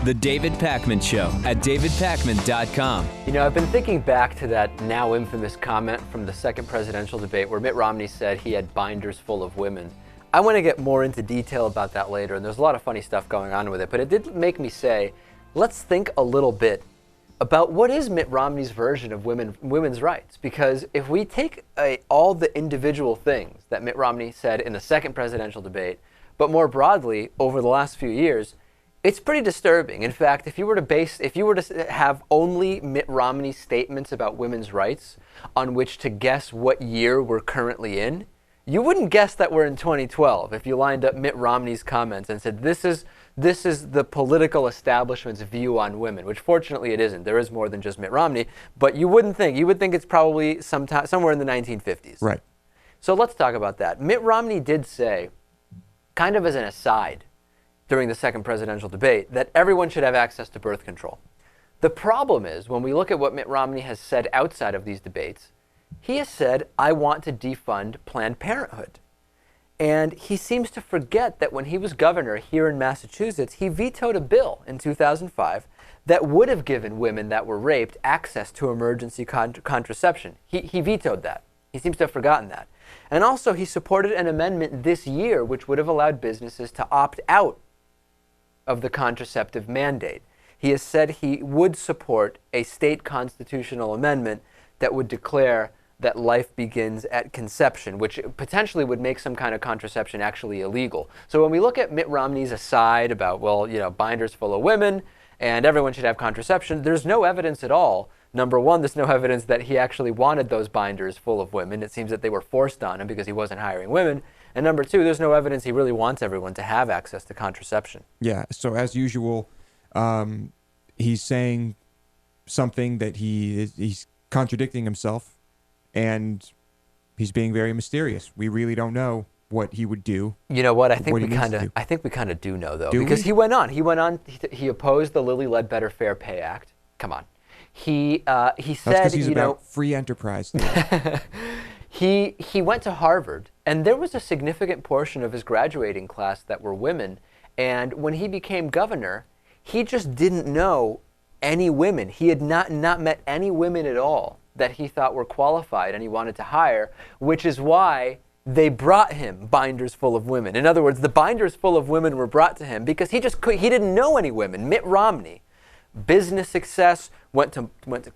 The David Pakman Show at davidpakman.com. You know, I've been thinking back to that now infamous comment from the second presidential debate where Mitt Romney said he had binders full of women. I want to get more into detail about that later, and there's a lot of funny stuff going on with it, but it did make me say, let's think a little bit about what is Mitt Romney's version of women's rights. Because if we take all the individual things that Mitt Romney said in the second presidential debate, but more broadly over the last few years, it's pretty disturbing. In fact, if you were to have only Mitt Romney statements about women's rights on which to guess what year we're currently in, you wouldn't guess that we're in 2012 if you lined up Mitt Romney's comments and said, this is the political establishment's view on women, which fortunately it isn't. There is more than just Mitt Romney, but you would think it's probably somewhere in the 1950s. Right. So let's talk about that. Mitt Romney did say, kind of as an aside, during the second presidential debate, that everyone should have access to birth control. The problem is, when we look at what Mitt Romney has said outside of these debates, he has said, I want to defund Planned Parenthood. And he seems to forget that when he was governor here in Massachusetts, he vetoed a bill in 2005 that would have given women that were raped access to emergency contraception. He vetoed that. He seems to have forgotten that. And also, he supported an amendment this year which would have allowed businesses to opt out of the contraceptive mandate. He has said he would support a state constitutional amendment that would declare that life begins at conception, which potentially would make some kind of contraception actually illegal. So when we look at Mitt Romney's aside about, well, you know, binders full of women and everyone should have contraception, there's no evidence at all. Number one, there's no evidence that he actually wanted those binders full of women. It seems that they were forced on him because he wasn't hiring women. And number two, there's no evidence he really wants everyone to have access to contraception. Yeah, so as usual, he's saying something that he's contradicting himself, and he's being very mysterious. We really don't know what he would do. You know what? I think we kind of do know, though, because he went on. He opposed the Lilly Ledbetter Fair Pay Act. Come on. He said, that's because he's about free enterprise. He went to Harvard, and there was a significant portion of his graduating class that were women. And when he became governor, he just didn't know any women. He had not met any women at all that he thought were qualified and he wanted to hire, which is why they brought him binders full of women. In other words, the binders full of women were brought to him because he didn't know any women. Mitt Romney, business success, went to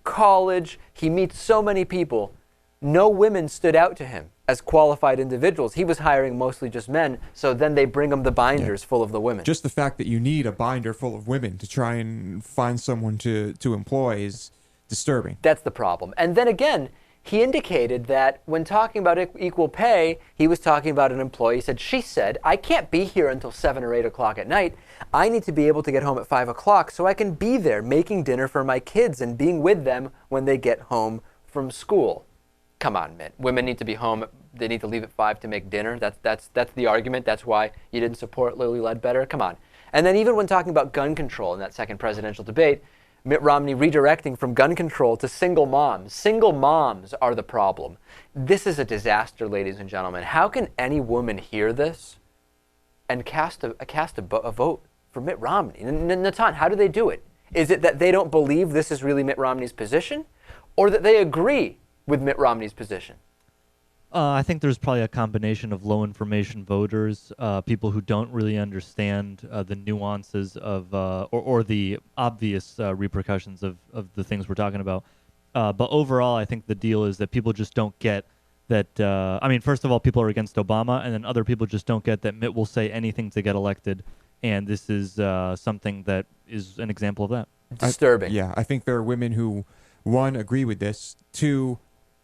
college. He meets so many people. No women stood out to him as qualified individuals. He was hiring mostly just men, so then they bring him the binders full of the women. Just the fact that you need a binder full of women to try and find someone to employ is disturbing. That's the problem. And then again, he indicated that when talking about equal pay, he was talking about an employee. He said, she said, I can't be here until 7 or 8 o'clock at night. I need to be able to get home at 5 o'clock so I can be there making dinner for my kids and being with them when they get home from school. Come on, Mitt. Women need to be home. They need to leave at 5 to make dinner. That's the argument. That's why you didn't support Lilly Ledbetter. Come on. And then even when talking about gun control in that second presidential debate, Mitt Romney redirecting from gun control to single moms. Single moms are the problem. This is a disaster, ladies and gentlemen. How can any woman hear this and cast a vote for Mitt Romney? Natan, how do they do it? Is it that they don't believe this is really Mitt Romney's position, or that they agree with Mitt Romney's position? I think there's probably a combination of low information voters, people who don't really understand the nuances of or the obvious repercussions of the things we're talking about. But overall, I think the deal is that people just don't get that. I mean, first of all, people are against Obama, and then other people just don't get that Mitt will say anything to get elected. And this is something that is an example of that. Disturbing. I think there are women who, one, agree with this, two,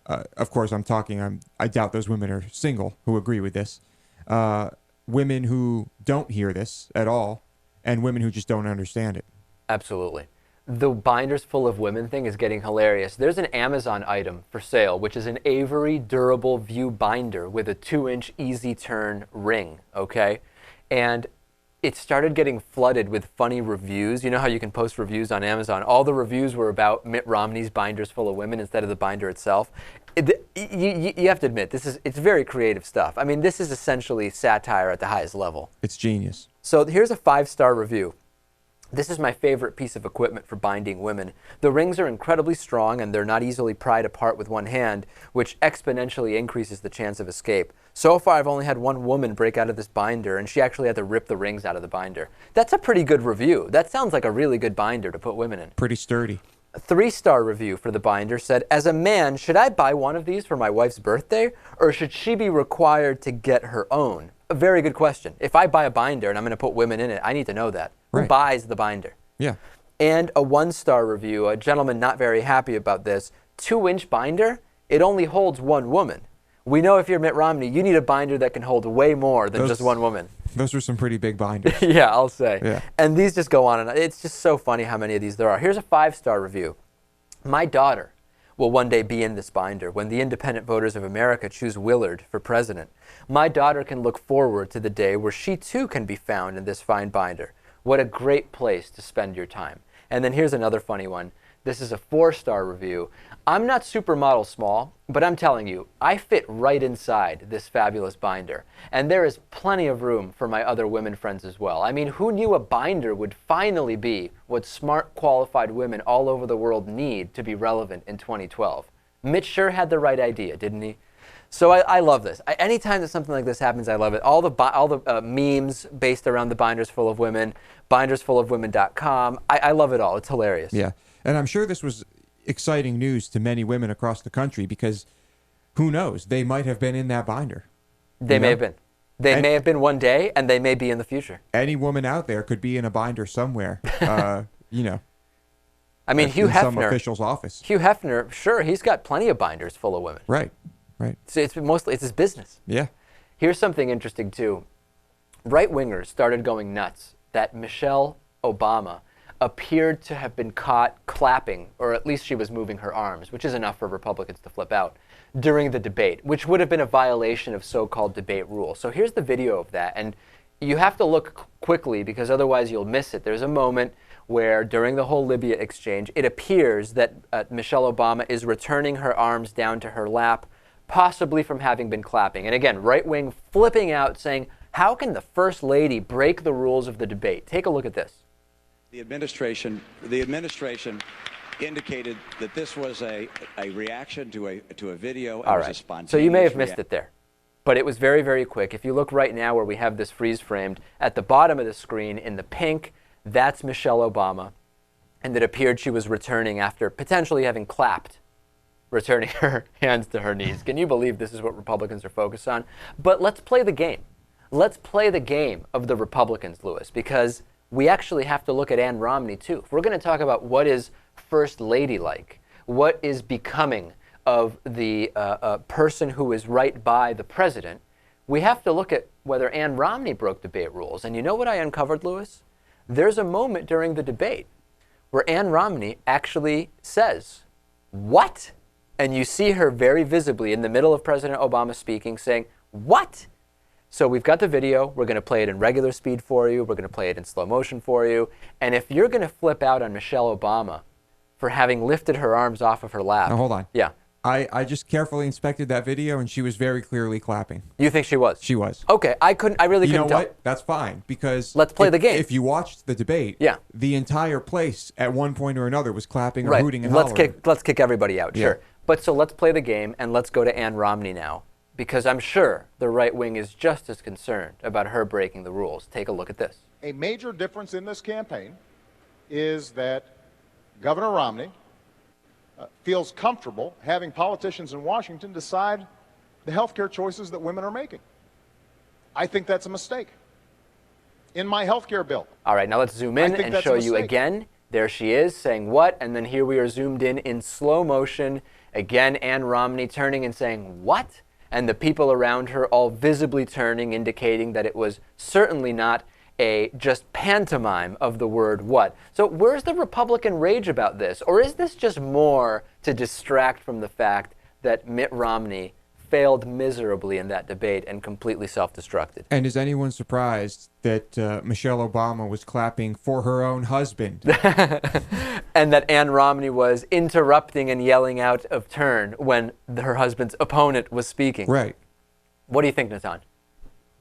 of course, I doubt those women are single who agree with this. Women who don't hear this at all, and women who just don't understand it. Absolutely. The binders full of women thing is getting hilarious. There's an Amazon item for sale, which is an Avery Durable View binder with a 2-inch easy turn ring, okay? And it started getting flooded with funny reviews. You know how you can post reviews on Amazon? All the reviews were about Mitt Romney's binders full of women instead of the binder itself. You have to admit, it's very creative stuff. I mean, this is essentially satire at the highest level. It's genius. So here's a 5-star review. This is my favorite piece of equipment for binding women. The rings are incredibly strong and they're not easily pried apart with one hand, which exponentially increases the chance of escape. So far, I've only had one woman break out of this binder, and she actually had to rip the rings out of the binder. That's a pretty good review. That sounds like a really good binder to put women in. Pretty sturdy. A 3-star review for the binder said, as a man, should I buy one of these for my wife's birthday, or should she be required to get her own? A very good question. If I buy a binder and I'm going to put women in it, I need to know that. Who Right. buys the binder? Yeah. And a 1-star review, a gentleman not very happy about this. 2-inch binder, it only holds one woman. We know if you're Mitt Romney, you need a binder that can hold way more than just one woman. Those are some pretty big binders. Yeah, I'll say. Yeah. And these just go on and on. It's just so funny how many of these there are. Here's a 5-star review. My daughter will one day be in this binder when the independent voters of America choose Willard for president. My daughter can look forward to the day where she too can be found in this fine binder. What a great place to spend your time. And then here's another funny one. This is a 4-star review. I'm not supermodel small, but I'm telling you, I fit right inside this fabulous binder. And there is plenty of room for my other women friends as well. I mean, who knew a binder would finally be what smart, qualified women all over the world need to be relevant in 2012? Mitch sure had the right idea, didn't he? So I love this. Anytime that something like this happens, I love it. All the memes based around the binders full of women, bindersfullofwomen.com. I love it all. It's hilarious. Yeah. And I'm sure this was exciting news to many women across the country because who knows? They might have been in that binder. They may have been. They may have been one day, and they may be in the future. Any woman out there could be in a binder somewhere, you know. I mean, Hugh in some Hefner. official's office. Hugh Hefner, sure, he's got plenty of binders full of women. Right. Right. So it's his business. Yeah. Here's something interesting, too. Right-wingers started going nuts that Michelle Obama appeared to have been caught clapping, or at least she was moving her arms, which is enough for Republicans to flip out, during the debate, which would have been a violation of so-called debate rules. So here's the video of that, and you have to look quickly because otherwise you'll miss it. There's a moment where during the whole Libya exchange, it appears that Michelle Obama is returning her arms down to her lap, possibly from having been clapping. And again, right-wing flipping out, saying, how can the First Lady break the rules of the debate? Take a look at this. The administration indicated that this was a reaction to a video. All right. So you may have missed it there, but it was very, very quick. If you look right now where we have this freeze framed, at the bottom of the screen in the pink, that's Michelle Obama. And it appeared she was returning after potentially having clapped, returning her hands to her knees. Can you believe this is what Republicans are focused on? But let's play the game. Let's play the game of the Republicans, Lewis, because we actually have to look at Ann Romney, too. If we're going to talk about what is First Lady like, what is becoming of the person who is right by the president, we have to look at whether Ann Romney broke debate rules. And you know what I uncovered, Lewis? There's a moment during the debate where Ann Romney actually says, "What?" And you see her very visibly in the middle of President Obama speaking saying, "What?" So we've got the video. We're going to play it in regular speed for you. We're going to play it in slow motion for you. And if you're going to flip out on Michelle Obama for having lifted her arms off of her lap. Now, hold on. Yeah. I just carefully inspected that video, and she was very clearly clapping. You think she was? She was. Okay. I really couldn't tell. You know what? That's fine, because let's play the game. If you watched the debate, yeah, the entire place at one point or another was clapping or hooting and hollering. Let's kick everybody out. Yeah. Sure. But so let's play the game, and let's go to Ann Romney now, because I'm sure the right wing is just as concerned about her breaking the rules. Take a look at this. A major difference in this campaign is that Governor Romney feels comfortable having politicians in Washington decide the health care choices that women are making. I think that's a mistake. In my health care bill. All right, now let's zoom in and show you again. There she is saying what, and then here we are zoomed in slow motion. Again, Ann Romney turning and saying what, and the people around her all visibly turning, indicating that it was certainly not a just pantomime of the word what. So where's the Republican rage about this? Or is this just more to distract from the fact that Mitt Romney failed miserably in that debate and completely self-destructed? And is anyone surprised that Michelle Obama was clapping for her own husband? And that Ann Romney was interrupting and yelling out of turn when her husband's opponent was speaking? Right. What do you think, Natan?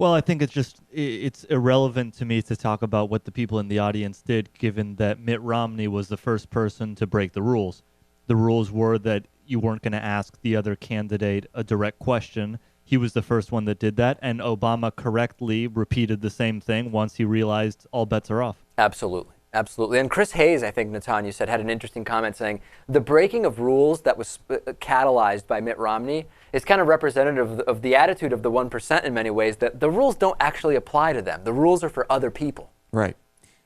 Well, I think it's irrelevant to me to talk about what the people in the audience did, given that Mitt Romney was the first person to break the rules. The rules were that you weren't going to ask the other candidate a direct question. He was the first one that did that, and Obama correctly repeated the same thing once he realized all bets are off. Absolutely. Absolutely. And Chris Hayes, I think, Natan, you said, had an interesting comment saying the breaking of rules that was catalyzed by Mitt Romney is kind of representative of the attitude of the 1% in many ways, that the rules don't actually apply to them. The rules are for other people. Right.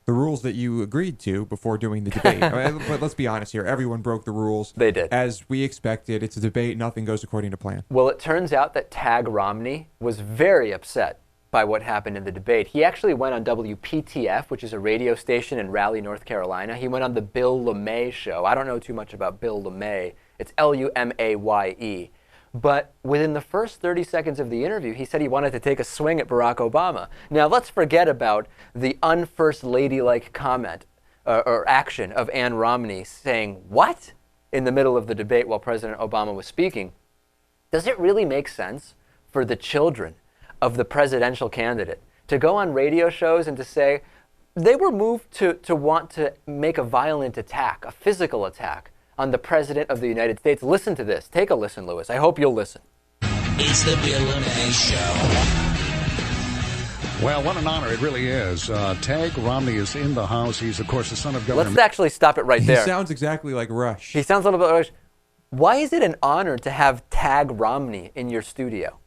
The rules that you agreed to before doing the debate. But let's be honest here. Everyone broke the rules. They did. As we expected. It's a debate. Nothing goes according to plan. Well, it turns out that Tagg Romney was very upset by what happened in the debate. He actually went on WPTF, which is a radio station in Raleigh, North Carolina. He went on the Bill LeMay show. I don't know too much about Bill LeMay. It's Lumaye. But within the first 30 seconds of the interview, he said he wanted to take a swing at Barack Obama. Now, let's forget about the unfirst ladylike comment or action of Ann Romney saying, "What?" in the middle of the debate while President Obama was speaking. Does it really make sense for the children of the presidential candidate to go on radio shows and to say they were moved to want to make a violent attack, a physical attack on the President of the United States? Listen to this. Take a listen, Lewis. I hope you'll listen. It's the Bill LeMay Show. Well, what an honor it really is. Tagg Romney is in the house. He's, of course, the son of Governor. Let's actually stop it right there. He sounds exactly like Rush. He sounds a little bit like Rush. Why is it an honor to have Tagg Romney in your studio?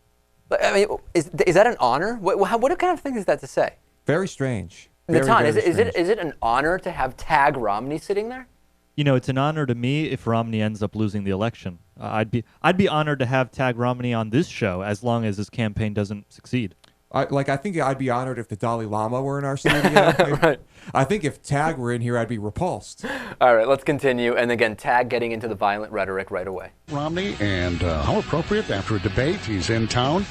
I mean, is that an honor? What kind of thing is that to say? Very strange. Very, Natan, very strange. is it an honor to have Tagg Romney sitting there? You know, it's an honor to me if Romney ends up losing the election. I'd be honored to have Tagg Romney on this show as long as his campaign doesn't succeed. I think I'd be honored if the Dalai Lama were in our studio. Right. I think if Tagg were in here, I'd be repulsed. All right, let's continue. And again, Tagg getting into the violent rhetoric right away. Romney, and how appropriate after a debate. He's in town.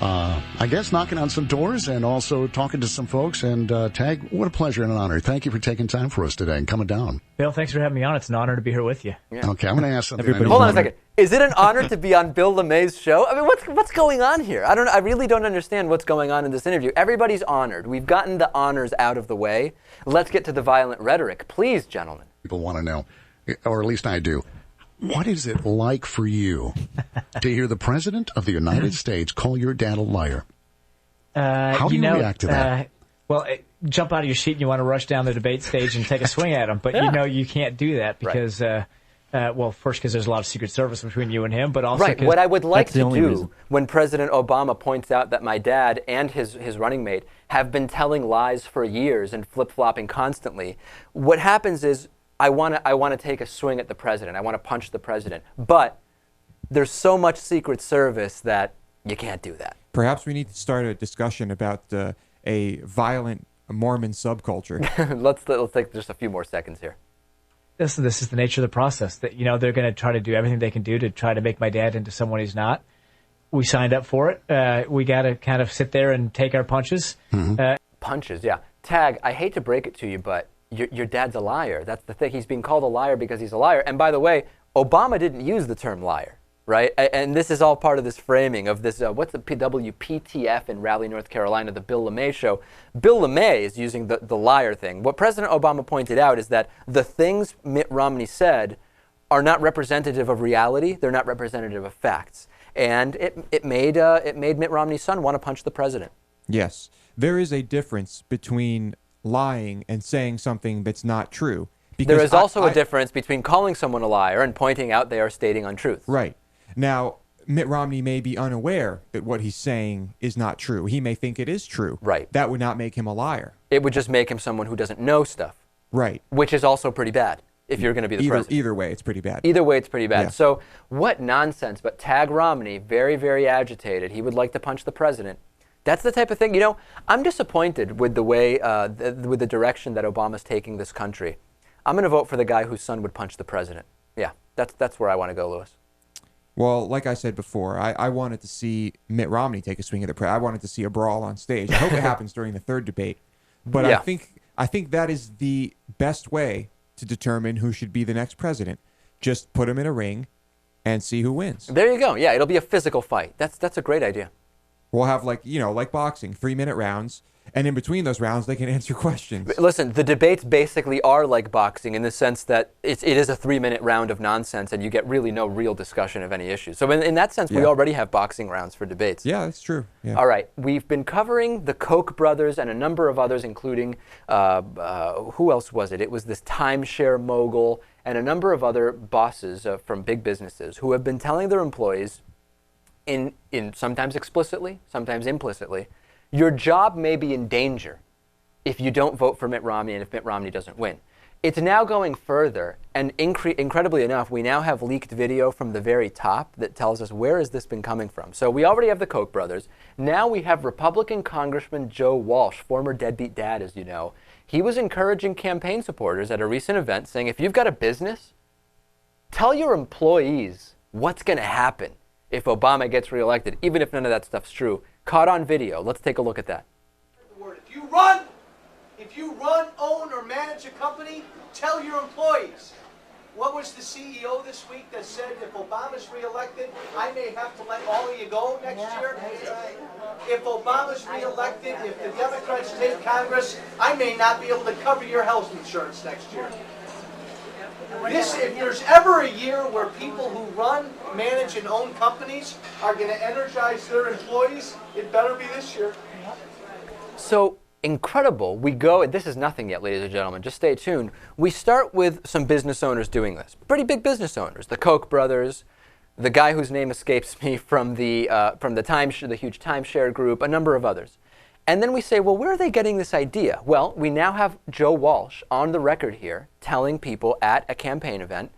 I guess knocking on some doors and also talking to some folks. And Tagg, what a pleasure and an honor. Thank you for taking time for us today and coming down. Bill, thanks for having me on. It's an honor to be here with you. Yeah. Okay, I'm going to ask something. Hold on a second. Is it an honor to be on Bill LeMay's show? I mean, what's going on here? I really don't understand what's going on in this interview. Everybody's honored. We've gotten the honors out of the way. Let's get to the violent rhetoric. Please, gentlemen. People want to know, or at least I do. What is it like for you to hear the President of the United States call your dad a liar? How do you react to that? Jump out of your seat and you want to rush down the debate stage and take a swing at him. But you know you can't do that because, first, because there's a lot of Secret Service between you and him, but also what I would like to do reason. when President Obama points out that my dad and his running mate have been telling lies for years and flip-flopping constantly, what happens is I want to take a swing at the president. I want to punch the president. But there's so much Secret Service that you can't do that. Perhaps we need to start a discussion about a violent Mormon subculture. Let's take just a few more seconds here. This is the nature of the process. That they're going to try to do everything they can do to try to make my dad into someone he's not. We signed up for it. We got to kind of sit there and take our punches. Mm-hmm. Punches, yeah. Tagg, I hate to break it to you, but your dad's a liar. That's the thing. He's being called a liar because he's a liar. And by the way, Obama didn't use the term liar, right? And this is all part of this framing of this, what's the WPTF in Raleigh, North Carolina, the Bill LeMay show. Bill LeMay is using the liar thing. What President Obama pointed out is that the things Mitt Romney said are not representative of reality. They're not representative of facts. And it made Mitt Romney's son want to punch the president. Yes. There is a difference between lying and saying something that's not true. There is also a difference between calling someone a liar and pointing out they are stating untruths. Right. Now, Mitt Romney may be unaware that what he's saying is not true. He may think it is true. Right. That would not make him a liar. It would just make him someone who doesn't know stuff. Right. Which is also pretty bad if you're going to be the president. Either way, it's pretty bad. Either way, it's pretty bad. Yeah. So what nonsense. But Tagg Romney, very, very agitated. He would like to punch the president. That's the type of thing, I'm disappointed with the way, with the direction that Obama's taking this country. I'm going to vote for the guy whose son would punch the president. Yeah, that's where I want to go, Lewis. Well, like I said before, I wanted to see Mitt Romney take a swing at the president. I wanted to see a brawl on stage. I hope it happens during the third debate. But yeah. I think that is the best way to determine who should be the next president. Just put him in a ring and see who wins. There you go. Yeah, it'll be a physical fight. That's a great idea. We'll have like boxing, 3-minute rounds. And in between those rounds, they can answer questions. Listen, the debates basically are like boxing in the sense that it is a 3-minute round of nonsense, and you get really no real discussion of any issues. So in that sense, we already have boxing rounds for debates. Yeah, that's true. Yeah. All right, we've been covering the Koch brothers and a number of others, including, who else was it? It was this timeshare mogul and a number of other bosses from big businesses who have been telling their employees, in sometimes explicitly, sometimes implicitly, your job may be in danger if you don't vote for Mitt Romney and if Mitt Romney doesn't win. It's now going further, and incredibly enough, we now have leaked video from the very top that tells us where has this been coming from. So we already have the Koch brothers. Now we have Republican Congressman Joe Walsh, former deadbeat dad, as you know. He was encouraging campaign supporters at a recent event saying, if you've got a business, tell your employees what's going to happen if Obama gets reelected, even if none of that stuff's true. Caught on video. Let's take a look at that. If you run, own, or manage a company, tell your employees. What was the CEO this week that said if Obama's reelected, I may have to let all of you go next year? If Obama's reelected, if the Democrats take Congress, I may not be able to cover your health insurance next year. If there's ever a year where people who run, manage, and own companies are going to energize their employees, it better be this year. So incredible. We go, and this is nothing yet, ladies and gentlemen, just stay tuned. We start with some business owners doing this. Pretty big business owners. The Koch brothers, the guy whose name escapes me from the huge timeshare group, a number of others. And then we say, well, where are they getting this idea? Well, we now have Joe Walsh on the record here telling people at a campaign event,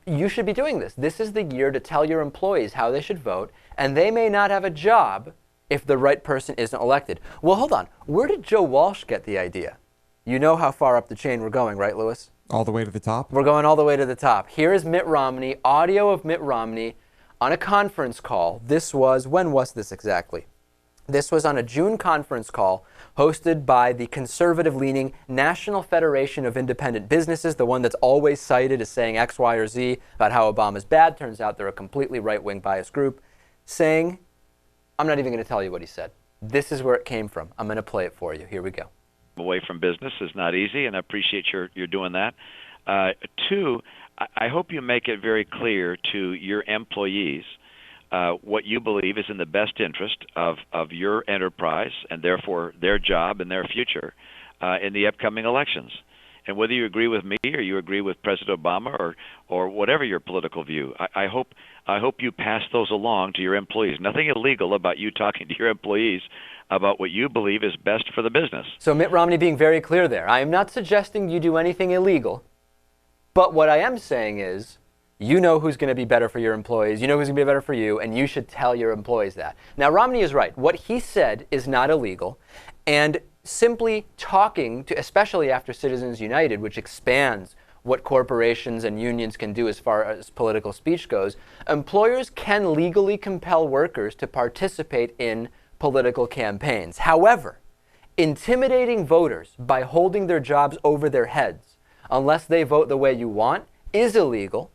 you should be doing this. This is the year to tell your employees how they should vote, and they may not have a job if the right person isn't elected. Well, hold on. Where did Joe Walsh get the idea? You know how far up the chain we're going, right, Lewis? All the way to the top? We're going all the way to the top. Here is Mitt Romney, audio of Mitt Romney on a conference call. When was this exactly? This was on a June conference call hosted by the conservative-leaning National Federation of Independent Businesses, the one that's always cited as saying X, Y, or Z about how Obama's bad. Turns out they're a completely right-wing biased group, saying, I'm not even going to tell you what he said. This is where it came from. I'm going to play it for you. Here we go. Away from business is not easy, and I appreciate you're doing that. Two, I hope you make it very clear to your employees what you believe is in the best interest of your enterprise and therefore their job and their future in the upcoming elections. And whether you agree with me or you agree with President Obama or whatever your political view, I hope you pass those along to your employees. Nothing illegal about you talking to your employees about what you believe is best for the business. So Mitt Romney being very clear there. I am not suggesting you do anything illegal, but what I am saying is you know who's going to be better for your employees, you know who's going to be better for you, and you should tell your employees that. Now, Romney is right. What he said is not illegal, and simply talking to, especially after Citizens United, which expands what corporations and unions can do as far as political speech goes, employers can legally compel workers to participate in political campaigns. However, intimidating voters by holding their jobs over their heads, unless they vote the way you want, is illegal,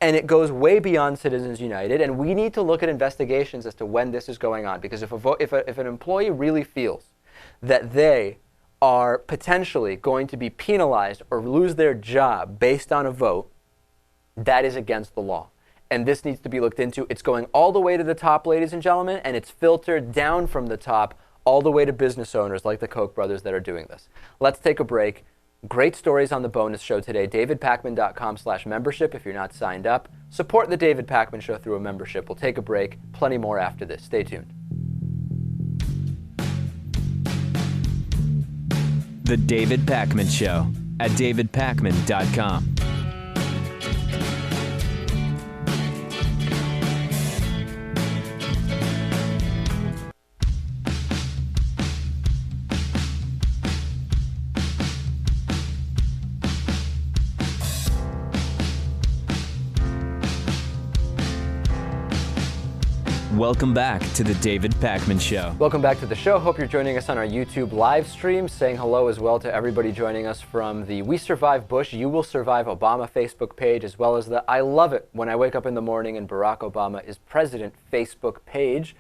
and it goes way beyond Citizens United, and we need to look at investigations as to when this is going on, because if an employee really feels that they are potentially going to be penalized or lose their job based on a vote, that is against the law. And this needs to be looked into. It's going all the way to the top, ladies and gentlemen, and it's filtered down from the top all the way to business owners like the Koch brothers that are doing this. Let's take a break. Great stories on the bonus show today. DavidPakman.com/membership if you're not signed up. Support the David Pakman Show through a membership. We'll take a break. Plenty more after this. Stay tuned. The David Pakman Show at davidpakman.com. Welcome back to the David Pakman Show. Welcome back to the show. Hope you're joining us on our YouTube live stream. Saying hello as well to everybody joining us from the We Survive Bush, You Will Survive Obama Facebook page, as well as the I Love It When I Wake Up in the Morning and Barack Obama is President Facebook page.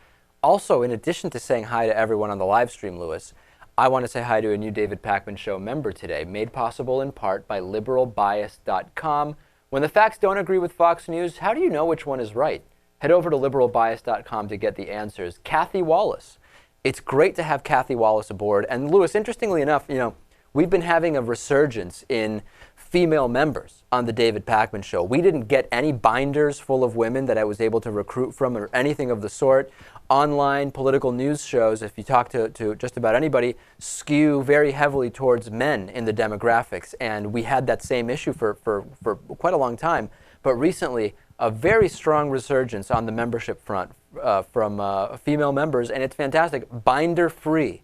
also, in addition to saying hi to everyone on the live stream, Lewis, I want to say hi to a new David Pakman Show member today, made possible in part by liberalbias.com. When the facts don't agree with Fox News, how do you know which one is right? Head over to liberalbias.com to get the answers. Kathy Wallace. It's great to have Kathy Wallace aboard. And Lewis, interestingly enough, we've been having a resurgence in female members on the David Pakman Show. We didn't get any binders full of women that I was able to recruit from or anything of the sort. Online political news shows, if you talk to just about anybody, skew very heavily towards men in the demographics. And we had that same issue for quite a long time. But recently, a very strong resurgence on the membership front from female members, and it's fantastic. Binder-free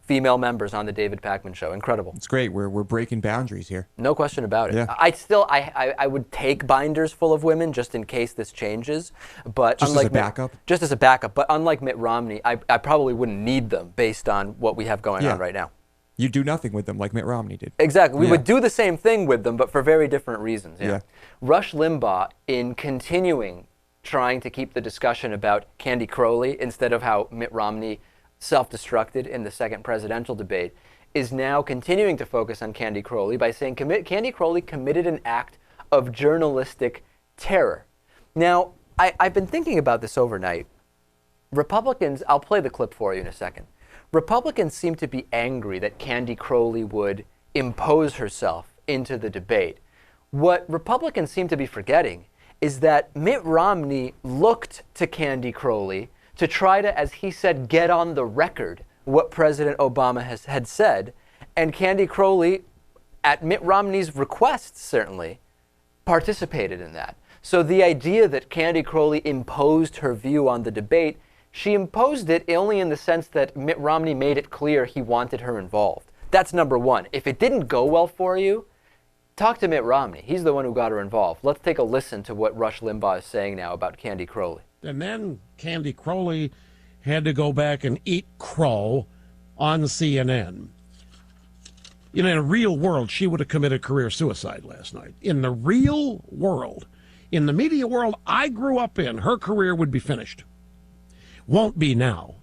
female members on the David Pakman Show. Incredible. It's great. We're breaking boundaries here. No question about it. Yeah. I would take binders full of women just in case this changes. But just as a backup? Just as a backup. But unlike Mitt Romney, I probably wouldn't need them based on what we have going on right now. You do nothing with them like Mitt Romney did. Exactly. We would do the same thing with them, but for very different reasons. Yeah. Rush Limbaugh, in continuing trying to keep the discussion about Candy Crowley instead of how Mitt Romney self-destructed in the second presidential debate, is now continuing to focus on Candy Crowley by saying Candy Crowley committed an act of journalistic terror. Now, I've been thinking about this overnight. Republicans, I'll play the clip for you in a second. Republicans seem to be angry that Candy Crowley would impose herself into the debate. What Republicans seem to be forgetting is that Mitt Romney looked to Candy Crowley to try to, as he said, get on the record what President Obama had said. And Candy Crowley, at Mitt Romney's request certainly, participated in that. So the idea that Candy Crowley imposed her view on the debate, she imposed it only in the sense that Mitt Romney made it clear he wanted her involved. That's number one. If it didn't go well for you, talk to Mitt Romney. He's the one who got her involved. Let's take a listen to what Rush Limbaugh is saying now about Candy Crowley. And then Candy Crowley had to go back and eat crow on CNN. In a real world, she would have committed career suicide last night. In the real world, in the media world I grew up in, her career would be finished. Won't be now,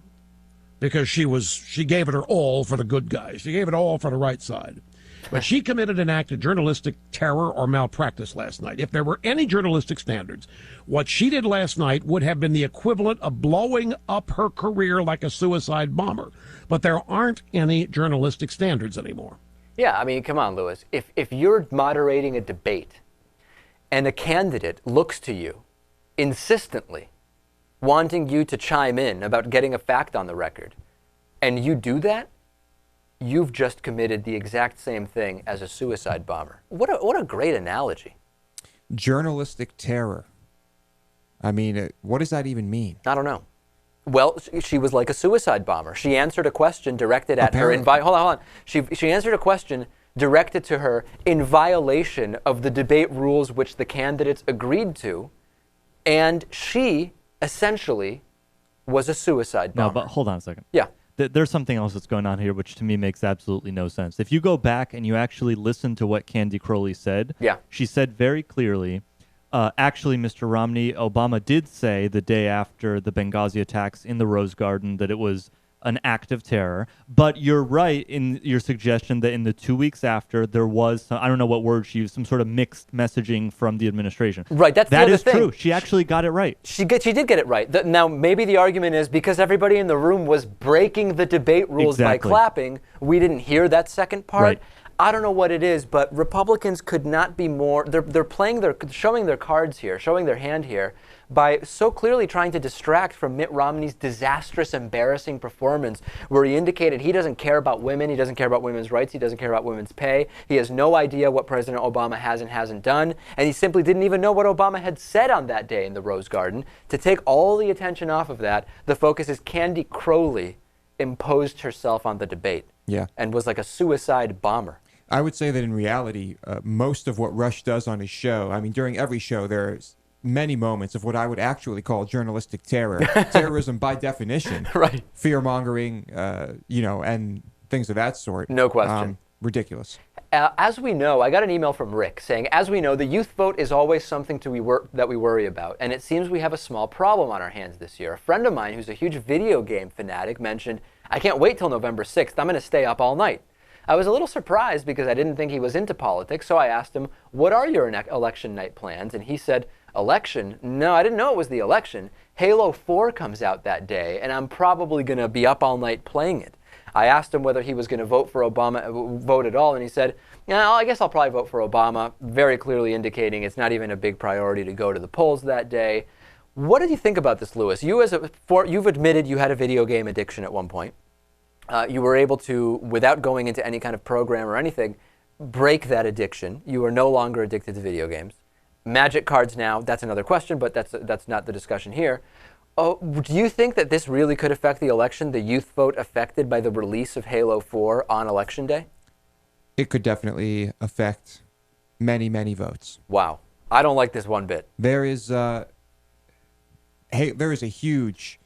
because she gave it her all for the good guys. She gave it all for the right side. But she committed an act of journalistic terror or malpractice last night. If there were any journalistic standards, what she did last night would have been the equivalent of blowing up her career like a suicide bomber. But there aren't any journalistic standards anymore. Yeah, I mean, come on, Lewis. If you're moderating a debate and a candidate looks to you insistently, wanting you to chime in about getting a fact on the record, and you do that, you've just committed the exact same thing as a suicide bomber. What a great analogy. Journalistic terror. I mean, what does that even mean? I don't know. Well, she was like a suicide bomber. She answered a question directed at her. Hold on. She answered a question directed to her in violation of the debate rules which the candidates agreed to, and she essentially was a suicide bomber. No, but hold on a second. Yeah. There's something else that's going on here which to me makes absolutely no sense. If you go back and you actually listen to what Candy Crowley said, she said very clearly, actually, Mr. Romney, Obama did say the day after the Benghazi attacks in the Rose Garden that it was an act of terror. But you're right in your suggestion that in the 2 weeks after, there was, I don't know what word she used, some sort of mixed messaging from the administration. Right, that is thing. True. She actually got it right. She did get it right. Now, maybe the argument is because everybody in the room was breaking the debate rules by clapping, we didn't hear that second part. Right. I don't know what it is, but Republicans could not be more. They're showing their cards here, showing their hand here, by so clearly trying to distract from Mitt Romney's disastrous, embarrassing performance, where he indicated he doesn't care about women, he doesn't care about women's rights, he doesn't care about women's pay, he has no idea what President Obama has and hasn't done, and he simply didn't even know what Obama had said on that day in the Rose Garden. To take all the attention off of that, the focus is Candy Crowley imposed herself on the debate and was like a suicide bomber. I would say that in reality, most of what Rush does on his show, I mean, during every show, there's many moments of what I would actually call journalistic terror. Terrorism by definition. Right. Fear-mongering, and things of that sort. No question. ridiculous. As we know, I got an email from Rick saying, as we know, the youth vote is always something that we worry about, and it seems we have a small problem on our hands this year. A friend of mine who's a huge video game fanatic mentioned, I can't wait till November 6th. I'm going to stay up all night. I was a little surprised because I didn't think he was into politics, so I asked him, what are your election night plans? And he said, election? No, I didn't know it was the election. Halo 4 comes out that day, and I'm probably going to be up all night playing it. I asked him whether he was going to vote for Obama, vote at all, and he said, yeah, I guess I'll probably vote for Obama, very clearly indicating it's not even a big priority to go to the polls that day. What did you think about this, Lewis? You've admitted you had a video game addiction at one point. You were able to, without going into any kind of program or anything, break that addiction. You are no longer addicted to video games. Magic cards now, that's another question, but that's not the discussion here. Do you think that this really could affect the election, the youth vote affected by the release of Halo 4 on Election Day? It could definitely affect many, many votes. Wow. I don't like this one bit. There is a huge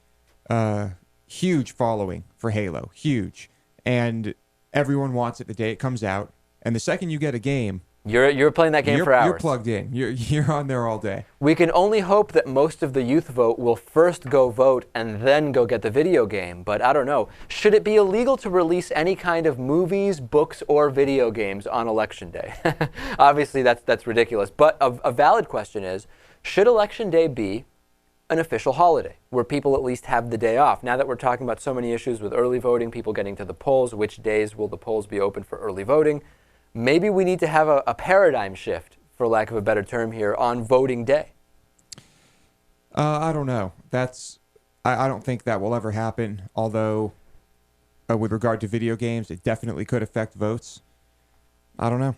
following for Halo. Huge. And everyone wants it the day it comes out. And the second you get a game, You're playing that game for hours. You're plugged in. You're on there all day. We can only hope that most of the youth vote will first go vote and then go get the video game. But I don't know. Should it be illegal to release any kind of movies, books, or video games on Election Day? Obviously, that's ridiculous. But a valid question is, should Election Day be an official holiday where people at least have the day off? Now that we're talking about so many issues with early voting, people getting to the polls, which days will the polls be open for early voting? Maybe we need to have a paradigm shift, for lack of a better term here, on voting day. I don't know. I don't think that will ever happen, although with regard to video games, it definitely could affect votes. I don't know.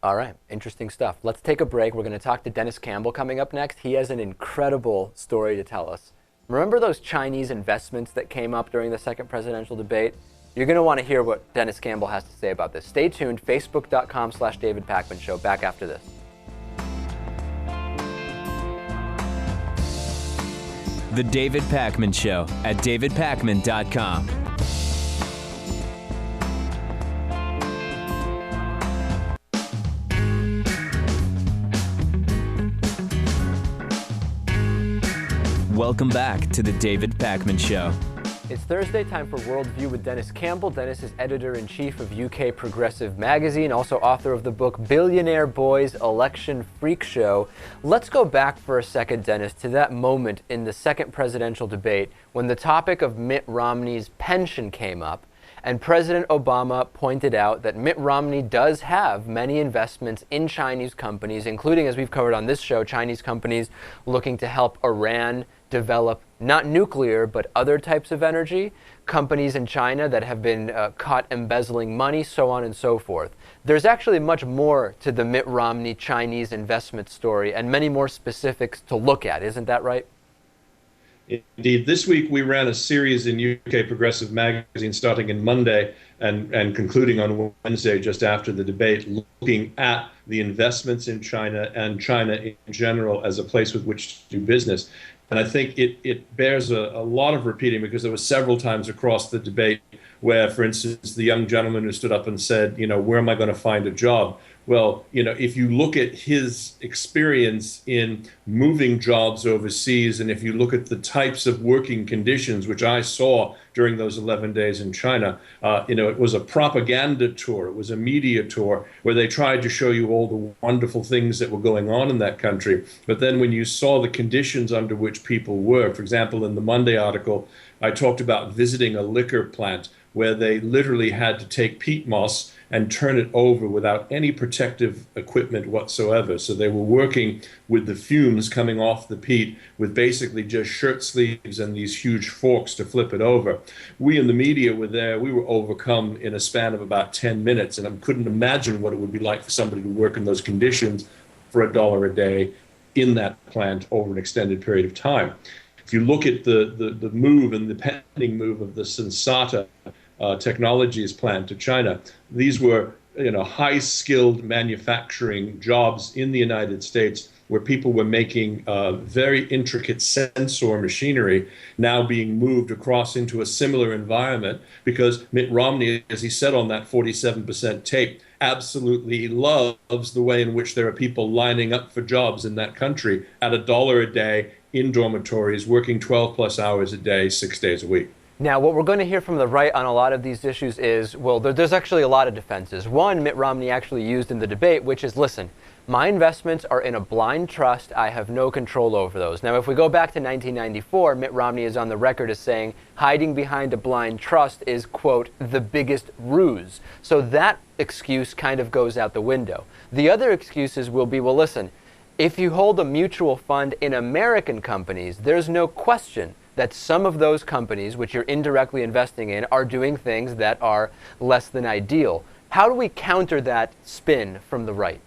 All right. Interesting stuff. Let's take a break. We're going to talk to Dennis Campbell coming up next. He has an incredible story to tell us. Remember those Chinese investments that came up during the second presidential debate? You're going to want to hear what Dennis Campbell has to say about this. Stay tuned. Facebook.com/David Pakman Show. Back after this. The David Pakman Show at davidpakman.com. Welcome back to the David Pakman Show. It's Thursday, time for Worldview with Dennis Campbell. Dennis is editor-in-chief of UK Progressive Magazine, also author of the book Billionaire Boys Election Freak Show. Let's go back for a second, Dennis, to that moment in the second presidential debate when the topic of Mitt Romney's pension came up, and President Obama pointed out that Mitt Romney does have many investments in Chinese companies, including, as we've covered on this show, Chinese companies looking to help Iran develop not nuclear, but other types of energy, companies in China that have been caught embezzling money, so on and so forth. There's actually much more to the Mitt Romney Chinese investment story and many more specifics to look at. Isn't that right? Indeed. This week we ran a series in UK Progressive Magazine starting in Monday and concluding on Wednesday just after the debate, looking at the investments in China and China in general as a place with which to do business. And I think it bears a lot of repeating because there were several times across the debate where, for instance, the young gentleman who stood up and said, where am I going to find a job? Well, if you look at his experience in moving jobs overseas, and if you look at the types of working conditions, which I saw during those 11 days in China, it was a propaganda tour. It was a media tour where they tried to show you all the wonderful things that were going on in that country. But then when you saw the conditions under which people work, for example, in the Monday article, I talked about visiting a liquor plant where they literally had to take peat moss and turn it over without any protective equipment whatsoever. So they were working with the fumes coming off the peat with basically just shirt sleeves and these huge forks to flip it over. We in the media were there. We were overcome in a span of about 10 minutes, and I couldn't imagine what it would be like for somebody to work in those conditions for $1 a day in that plant over an extended period of time. If you look at the move and the pending move of the Sensata Technologies plant to China, these were high-skilled manufacturing jobs in the United States where people were making very intricate sensor machinery now being moved across into a similar environment because Mitt Romney, as he said on that 47% tape, absolutely loves the way in which there are people lining up for jobs in that country at $1 a day in dormitories, working 12 plus hours a day, 6 days a week. Now, what we're going to hear from the right on a lot of these issues is, well, there's actually a lot of defenses. One, Mitt Romney actually used in the debate, which is, listen, my investments are in a blind trust. I have no control over those. Now, if we go back to 1994, Mitt Romney is on the record as saying hiding behind a blind trust is, quote, the biggest ruse. So that excuse kind of goes out the window. The other excuses will be, well, listen, if you hold a mutual fund in American companies, there's no question that some of those companies, which you're indirectly investing in, are doing things that are less than ideal. How do we counter that spin from the right?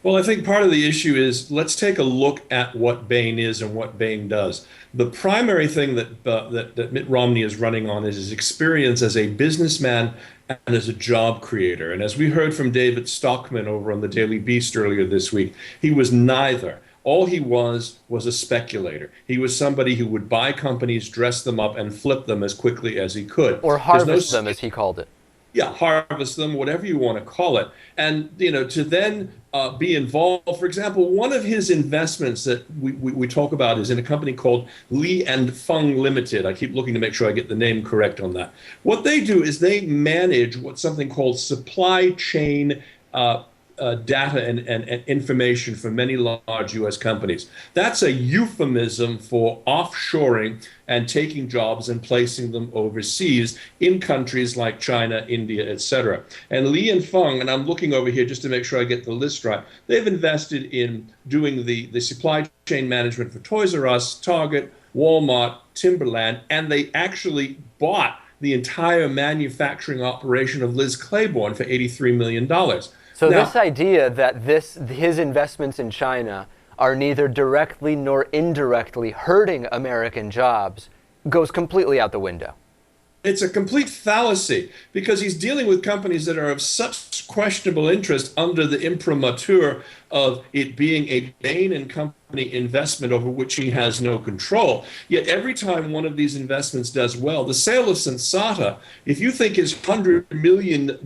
Well, I think part of the issue is let's take a look at what Bain is and what Bain does. The primary thing that Mitt Romney is running on is his experience as a businessman and as a job creator. And as we heard from David Stockman over on the Daily Beast earlier this week, he was neither. All he was a speculator. He was somebody who would buy companies, dress them up, and flip them as quickly as he could. Or harvest them, as he called it. Yeah, harvest them, whatever you want to call it. And, to then be involved. For example, one of his investments that we talk about is in a company called Li and Fung Limited. I keep looking to make sure I get the name correct on that. What they do is they manage what's something called supply chain data and information for many large U.S. companies. That's a euphemism for offshoring and taking jobs and placing them overseas in countries like China, India, etc. And Li and Fung, and I'm looking over here just to make sure I get the list right, they've invested in doing the supply chain management for Toys R Us, Target, Walmart, Timberland, and they actually bought the entire manufacturing operation of Liz Claiborne for $83 million. So now, this idea that his investments in China are neither directly nor indirectly hurting American jobs goes completely out the window. It's a complete fallacy because he's dealing with companies that are of such questionable interest under the imprimatur of it being a Bain and Company investment over which he has no control. Yet every time one of these investments does well, the sale of Sensata, if you think his $100 million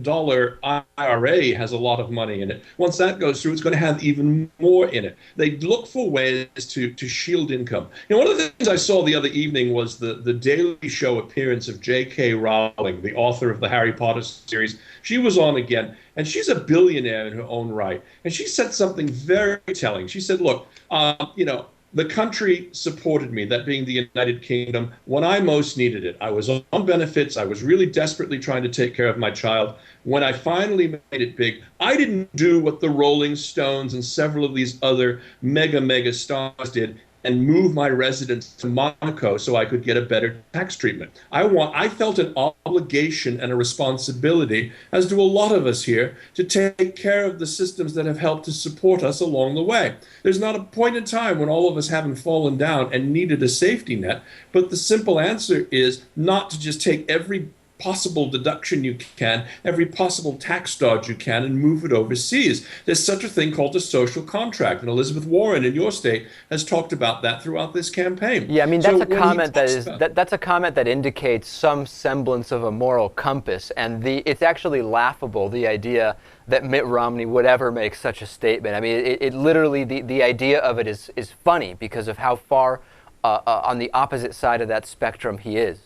IRA has a lot of money in it, once that goes through, it's going to have even more in it. They look for ways to shield income. One of the things I saw the other evening was the Daily Show appearance of J.K. Rowling, the author of the Harry Potter series. She was on again, and she's a billionaire in her own right. And she said something very telling. She said, look, the country supported me, that being the United Kingdom, when I most needed it. I was on benefits. I was really desperately trying to take care of my child. When I finally made it big, I didn't do what the Rolling Stones and several of these other mega stars did and move my residence to Monaco so I could get a better tax treatment. I felt an obligation and a responsibility, as do a lot of us here, to take care of the systems that have helped to support us along the way. There's not a point in time when all of us haven't fallen down and needed a safety net, but the simple answer is not to just take every possible deduction you can, every possible tax dodge you can, and move it overseas. There's such a thing called a social contract, and Elizabeth Warren in your state has talked about that throughout this campaign. Yeah, I mean, that's that's a comment that indicates some semblance of a moral compass, and it's actually laughable, the idea that Mitt Romney would ever make such a statement. I mean, it literally, the idea of it is funny because of how far on the opposite side of that spectrum he is.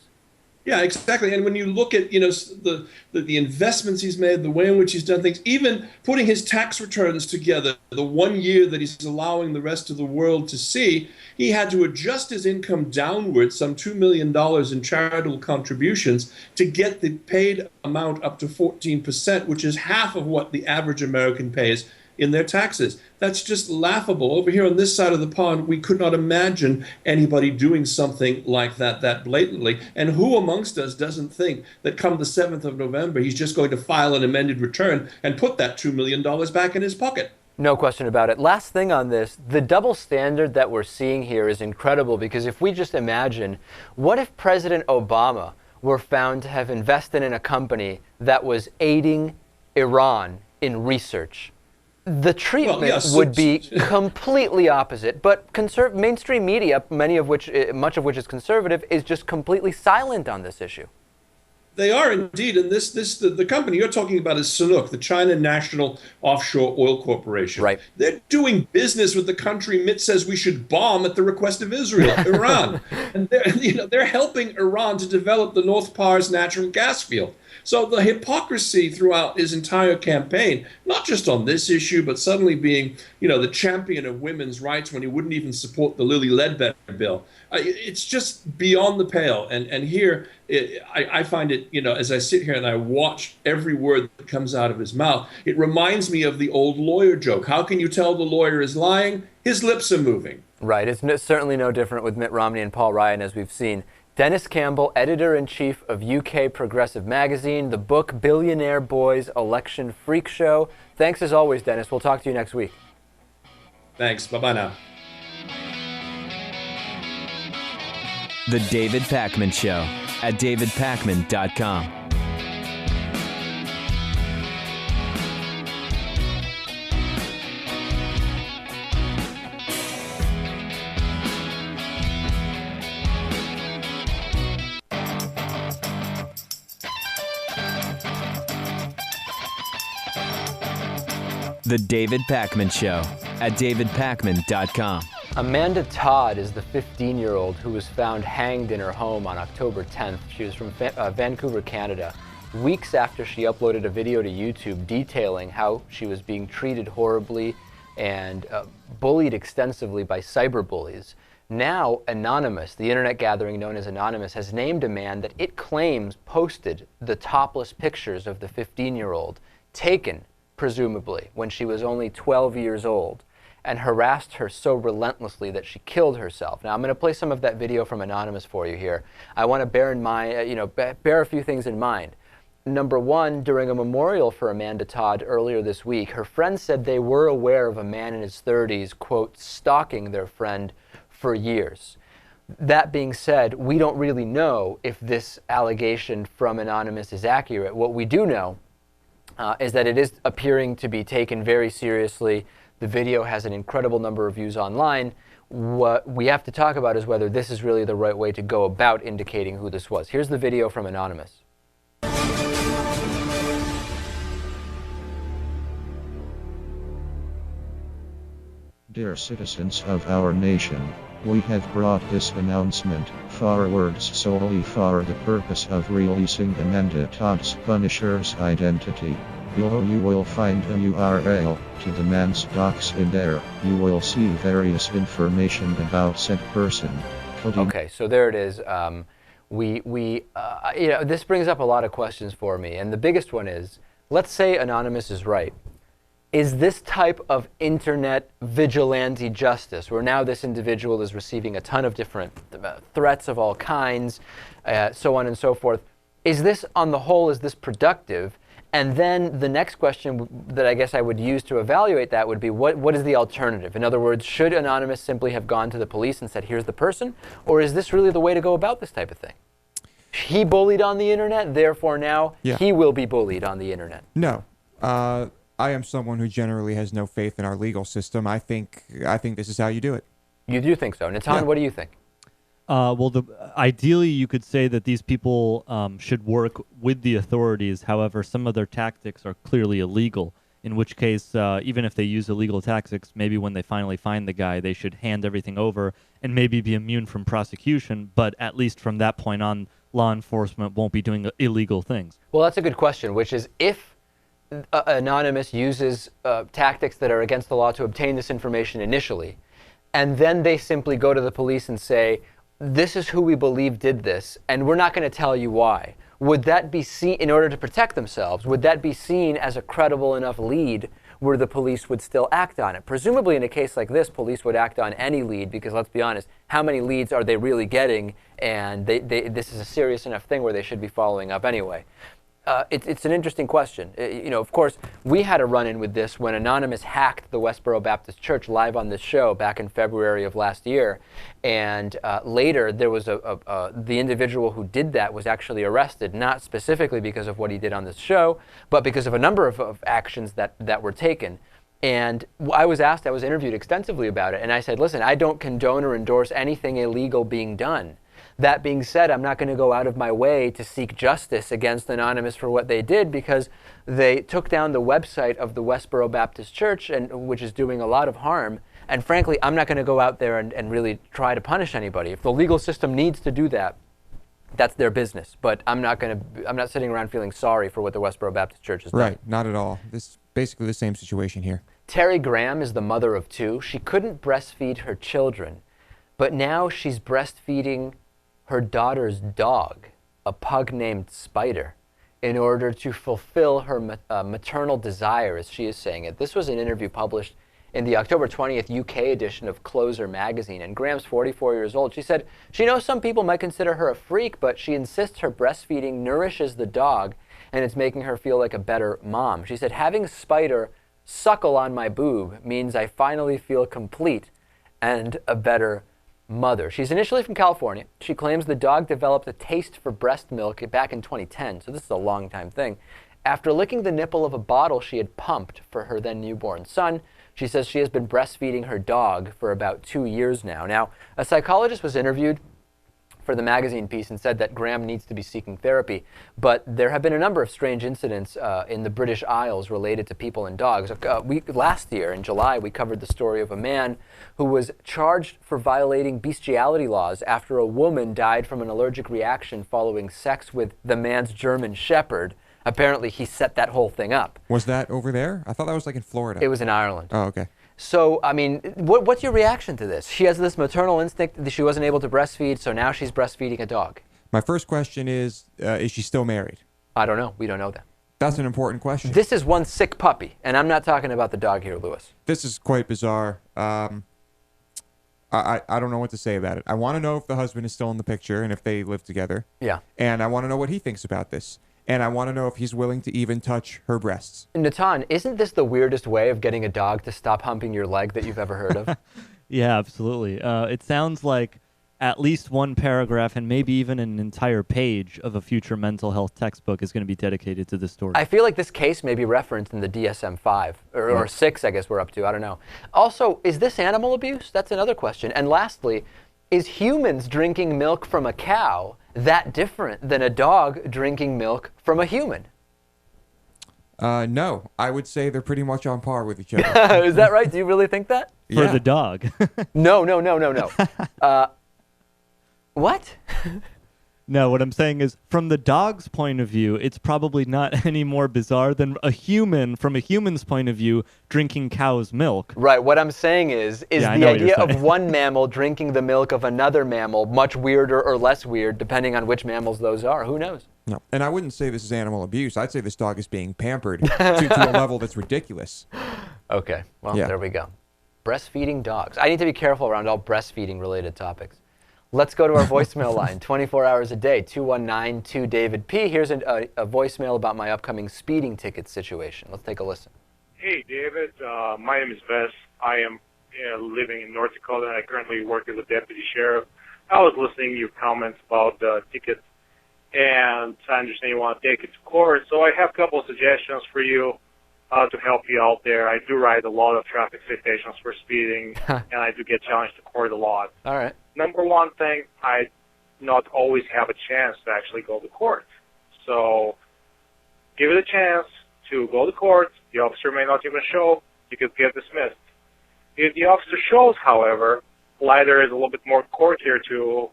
Yeah, exactly. And when you look at, the investments he's made, the way in which he's done things, even putting his tax returns together, the 1 year that he's allowing the rest of the world to see, he had to adjust his income downward, some $2 million in charitable contributions, to get the paid amount up to 14%, which is half of what the average American pays in their taxes. That's just laughable. Over here on this side of the pond, we could not imagine anybody doing something like that blatantly. And who amongst us doesn't think that come the 7th of November, he's just going to file an amended return and put that $2 million back in his pocket? No question about it. Last thing on this, the double standard that we're seeing here is incredible, because if we just imagine, what if President Obama were found to have invested in a company that was aiding Iran in research? The treatment Well, yes, would be completely opposite, but mainstream media, much of which is conservative, is just completely silent on this issue. They are indeed, and the company you're talking about is Sinuk, the China National Offshore Oil Corporation. Right. They're doing business with the country Mitt says we should bomb at the request of Israel, Iran, and they're helping Iran to develop the North Pars natural gas field. So the hypocrisy throughout his entire campaign, not just on this issue, but suddenly being, the champion of women's rights when he wouldn't even support the Lilly Ledbetter bill. It's just beyond the pale. And here, I find it, as I sit here and I watch every word that comes out of his mouth, it reminds me of the old lawyer joke. How can you tell the lawyer is lying? His lips are moving. Right. It's certainly no different with Mitt Romney and Paul Ryan, as we've seen. Dennis Campbell, editor-in-chief of UK Progressive Magazine, the book Billionaire Boys Election Freak Show. Thanks as always, Dennis. We'll talk to you next week. Thanks. Bye-bye now. The David Pakman Show at davidpakman.com. The David Pakman Show at davidpakman.com. Amanda Todd is the 15-year-old who was found hanged in her home on October 10th. She was from Vancouver, Canada, weeks after she uploaded a video to YouTube detailing how she was being treated horribly and bullied extensively by cyberbullies. Now, Anonymous, the internet gathering known as Anonymous, has named a man that it claims posted the topless pictures of the 15-year-old, taken, presumably, when she was only 12 years old, and harassed her so relentlessly that she killed herself. Now, I'm going to play some of that video from Anonymous for you here. I want to bear in mind, bear a few things in mind. Number one, during a memorial for Amanda Todd earlier this week, her friends said they were aware of a man in his 30s, quote, stalking their friend for years. That being said, we don't really know if this allegation from Anonymous is accurate. What we do know is that it is appearing to be taken very seriously. The video has an incredible number of views online. What we have to talk about is whether this is really the right way to go about indicating who this was. Here's the video from Anonymous. Dear citizens of our nation, we have brought this announcement forward solely for the purpose of releasing Amanda Todd's Punisher's identity. Below you will find a URL to the man's docs. In there, you will see various information about said person. Okay, so there it is. This brings up a lot of questions for me, and the biggest one is, let's say Anonymous is right. Is this type of internet vigilante justice, where now this individual is receiving a ton of different threats of all kinds, so on and so forth, is this, on the whole, is this productive? And then the next question that I guess I would use to evaluate that would be, what is the alternative? In other words, should Anonymous simply have gone to the police and said, here's the person? Or is this really the way to go about this type of thing? He bullied on the internet, therefore now he will be bullied on the internet. No. I am someone who generally has no faith in our legal system. I think this is how you do it. You do think so. Natan, what do you think? Ideally, you could say that these people should work with the authorities. However, some of their tactics are clearly illegal, in which case, even if they use illegal tactics, maybe when they finally find the guy, they should hand everything over and maybe be immune from prosecution. But at least from that point on, law enforcement won't be doing illegal things. Well, that's a good question, which is if Anonymous uses tactics that are against the law to obtain this information initially, and then they simply go to the police and say, this is who we believe did this, and we're not going to tell you why. Would that be seen, in order to protect themselves, would that be seen as a credible enough lead where the police would still act on it? Presumably in a case like this, police would act on any lead because, let's be honest, how many leads are they really getting? And this is a serious enough thing where they should be following up anyway. It's an interesting question. Of course, we had a run-in with this when Anonymous hacked the Westboro Baptist Church live on this show back in February of last year. And later, there was the individual who did that was actually arrested, not specifically because of what he did on this show, but because of a number of actions that were taken. And I was interviewed extensively about it, and I said, listen, I don't condone or endorse anything illegal being done. That being said, I'm not going to go out of my way to seek justice against Anonymous for what they did, because they took down the website of the Westboro Baptist Church, which is doing a lot of harm. And frankly, I'm not going to go out there and really try to punish anybody. If the legal system needs to do that, that's their business. But I'm not sitting around feeling sorry for what the Westboro Baptist Church has done. Right, not at all. This is basically the same situation here. Terry Graham is the mother of 2. She couldn't breastfeed her children, but now she's breastfeeding her daughter's dog, a pug named Spider, in order to fulfill her maternal desire, as she is saying it. This was an interview published in the October 20th UK edition of Closer magazine, and Graham's 44 years old. She said she knows some people might consider her a freak, but she insists her breastfeeding nourishes the dog, and it's making her feel like a better mom. She said, having Spider suckle on my boob means I finally feel complete and a better mother. She's initially from California. She claims the dog developed a taste for breast milk back in 2010, so this is a long time thing. After licking the nipple of a bottle she had pumped for her then newborn son, she says she has been breastfeeding her dog for about 2 years now. Now, a psychologist was interviewed for the magazine piece and said that Graham needs to be seeking therapy, but there have been a number of strange incidents in the British Isles related to people and dogs. Last year, in July, we covered the story of a man who was charged for violating bestiality laws after a woman died from an allergic reaction following sex with the man's German Shepherd. Apparently, he set that whole thing up. Was that over there? I thought that was like in Florida. It was in Ireland. Oh, okay. So, I mean, what's your reaction to this? She has this maternal instinct that she wasn't able to breastfeed, so now she's breastfeeding a dog. My first question is she still married? I don't know. We don't know that. That's an important question. This is one sick puppy, and I'm not talking about the dog here, Lewis. This is quite bizarre. I don't know what to say about it. I want to know if the husband is still in the picture and if they live together. Yeah. And I want to know what he thinks about this. And I want to know if he's willing to even touch her breasts. Natan, isn't this the weirdest way of getting a dog to stop humping your leg that you've ever heard of? Yeah, absolutely. It sounds like at least one paragraph and maybe even an entire page of a future mental health textbook is going to be dedicated to this story. I feel like this case may be referenced in the DSM-5, or 6, I guess we're up to. I don't know. Also, is this animal abuse? That's another question. And lastly, is humans drinking milk from a cow that different than a dog drinking milk from a human? No, I would say they're pretty much on par with each other. Is that right? Do you really think that? For the dog. No. What? No, what I'm saying is, from the dog's point of view, it's probably not any more bizarre than a human, from a human's point of view, drinking cow's milk. Right. What I'm saying is the idea of one mammal drinking the milk of another mammal much weirder or less weird, depending on which mammals those are. Who knows? No. And I wouldn't say this is animal abuse. I'd say this dog is being pampered to a level that's ridiculous. Okay. Well, there we go. Breastfeeding dogs. I need to be careful around all breastfeeding-related topics. Let's go to our voicemail line, 24 hours a day, 219-2-DAVID-P. Here's a voicemail about my upcoming speeding ticket situation. Let's take a listen. Hey, David. My name is Bess. I am living in North Dakota, and I currently work as a deputy sheriff. I was listening to your comments about tickets, and I understand you want to take it to court. So I have a couple of suggestions for you to help you out there. I do write a lot of traffic citations for speeding, and I do get challenged to court a lot. All right. Number one thing, I not always have a chance to actually go to court. So give it a chance to go to court. The officer may not even show. You could get dismissed. If the officer shows, however, LiDAR is a little bit more courtier to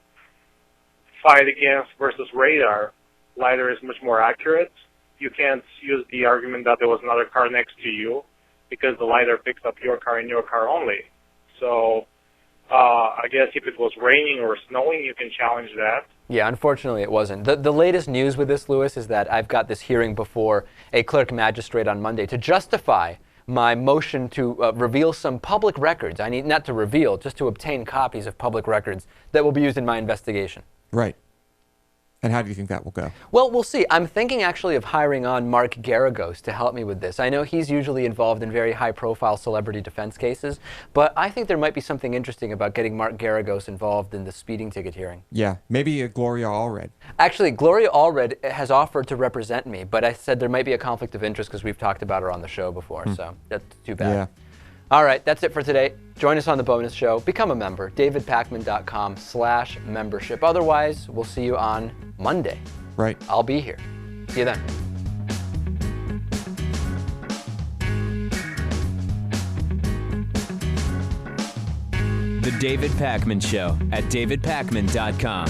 fight against versus radar. LiDAR is much more accurate. You can't use the argument that there was another car next to you because the LiDAR picks up your car and your car only. So I guess if it was raining or snowing, you can challenge that. Yeah, unfortunately it wasn't. The latest news with this, Lewis, is that I've got this hearing before a clerk magistrate on Monday to justify my motion to reveal some public records. I need not to reveal, just to obtain copies of public records that will be used in my investigation. Right. And how do you think that will go? Well, we'll see. I'm thinking actually of hiring on Mark Garagos to help me with this. I know he's usually involved in very high-profile celebrity defense cases, but I think there might be something interesting about getting Mark Garagos involved in the speeding ticket hearing. Yeah, maybe a Gloria Allred. Actually, Gloria Allred has offered to represent me, but I said there might be a conflict of interest because we've talked about her on the show before, so that's too bad. Yeah. All right, that's it for today. Join us on the bonus show. Become a member. davidpakman.com/membership. Otherwise, we'll see you on Monday. Right. I'll be here. See you then. The David Pakman Show at davidpakman.com.